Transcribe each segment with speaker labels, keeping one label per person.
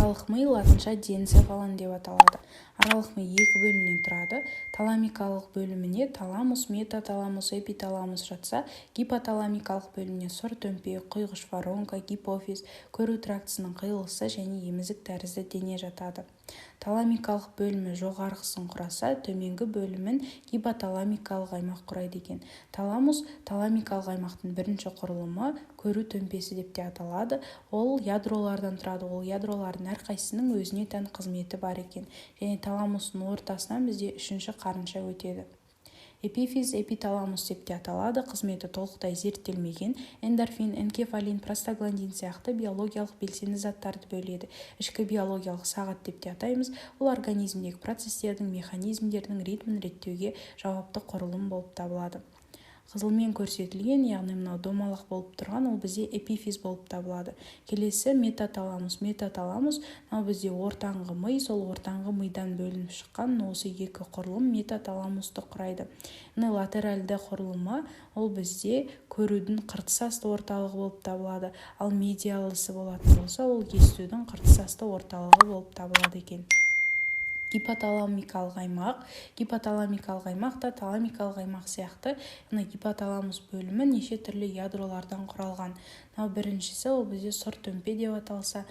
Speaker 1: аралық ми латынша денцефалон деп аталады. Аралық ми екі бөлімнен тұрады. Таламикалық бөліміне таламус, метаталамус, эпиталамус жатса, гипоталамикалық бөліміне сұр төмпе, құйғыш воронка, гипофиз, көру трактісінің қиылысы және емізік тәрізді дене жатады. Таламикалық бөлімі жоғарғысын құраса, төменгі бөлімін гипоталамикалық аймақ құрайды екен. Таламус таламикалық аймақтың бірінші құрылымы көру төмпесі деп те аталады. Ол ядролардан тұрады. Ол ядролардың әрқайсының өзіне тән қызметі бар екен. Және таламустың ортасынан бізде үшінші қарынша өтеді. Эпифиз эпиталамус деп те аталады. Қызметі толықтай зерттелмеген. Эндорфин, энкефалин, простагландин сияқты биологиялық белсенді заттарды бөледі. Ішкі биологиялық сағат деп те атаймыз. Ол организмдегі процестердің, механизмдердің ритмін реттеуге жауапты құрылым болып табылады. Қызылмен көрсетілген, яғни мынау домалақ болып тұрған, ол бізде эпифиз болып табылады. Келесі метаталамус. Метаталамус, мынау бізде ортаңғы ми, сол ортаңғы мидан бөлініп шыққан осы екі құрылым метаталамусты құрайды. Латеральды құрылымы, ол бізде көрудің қыртысасты орталығы болып табылады. Ал медиалысы болатын болса, ол естудің қыртысасты орталығы болып табылады екен. Гипоталамикалық аймақ. Гипоталамикалық аймақ та таламикалық аймақ сияқты. Гипоталамус бөлімі неше түрлі ядролардан құралған. Біріншісі ол бізде сұр төмпе деп аталса,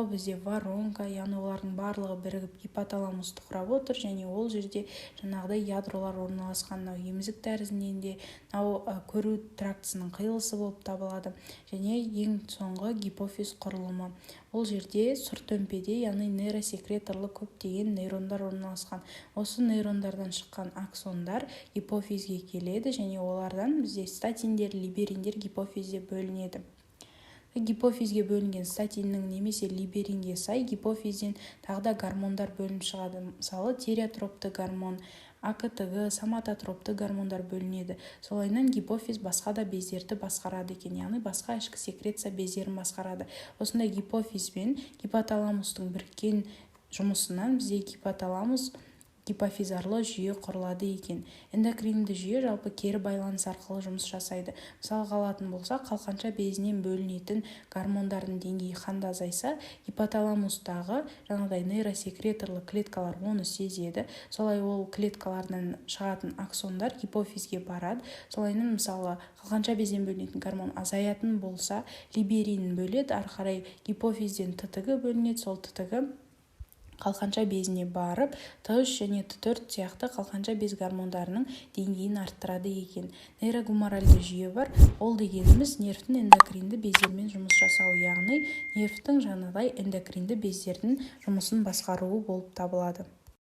Speaker 1: бізде воронка, яғни олардың барлығы бірігіп гипоталамусты құрап отыр, және ол жерде жаңағыдай ядролар орналасқан. Емізік тәрізінен де көру трактісінің қиылысы болып табылады. Және ең соңғы гипофиз құрылымы. Ол жерде сұр төмпеде, яғни нейросекреторлы көптеген нейрондар орналасқан. Осы нейрондардан шыққан аксондар гипофизге келеді, және олардан бізде статиндер, либериндер гипофизде бөлінеді. Гипофизге бөлінген статиннің немесе либеринге сай гипофизден тағы да гормондар бөлініп шығады. Мысалы, тиреотропты гормон, АКТГ, соматотропты гормондар бөлінеді. Солайынан гипофиз басқа да бездерді басқарады екен, яғни басқа ішкі секреция бездерін басқарады. Осындай гипофиз бен гипоталамустың біріккен жұмысынан бізде гипоталамус гипофизарлы жүйе құрылады екен. Эндокринді жүйе жалпы кері байланыс арқылы жұмыс жасайды. Мысалға алатын болса, қалқанша безінен бөлінетін гормондардың деңгейі қанда азайса, гипоталамустағы жаңағыдай нейросекреторлы клеткалар оны сезеді. Солай ол клеткалардан шығатын аксондар гипофизге барады. Солайынан мысалы қалқанша безден бөлінетін гормон азаятын болса, либерин бөледі, ары қарай гипофизден ТТГ бөлінеді, сол ТТГ қалқанша безіне барып, Т3 және Т4 сияқты қалқанша без гормондарының деңгейін арттырады екен. Нейрогуморальды жүйе бар. Ол дегеніміз нервтің эндокринді бездермен жұмыс жасауы, яғни нервтің жаңағыдай эндокринді бездердің жұмысын басқаруы болып табылады.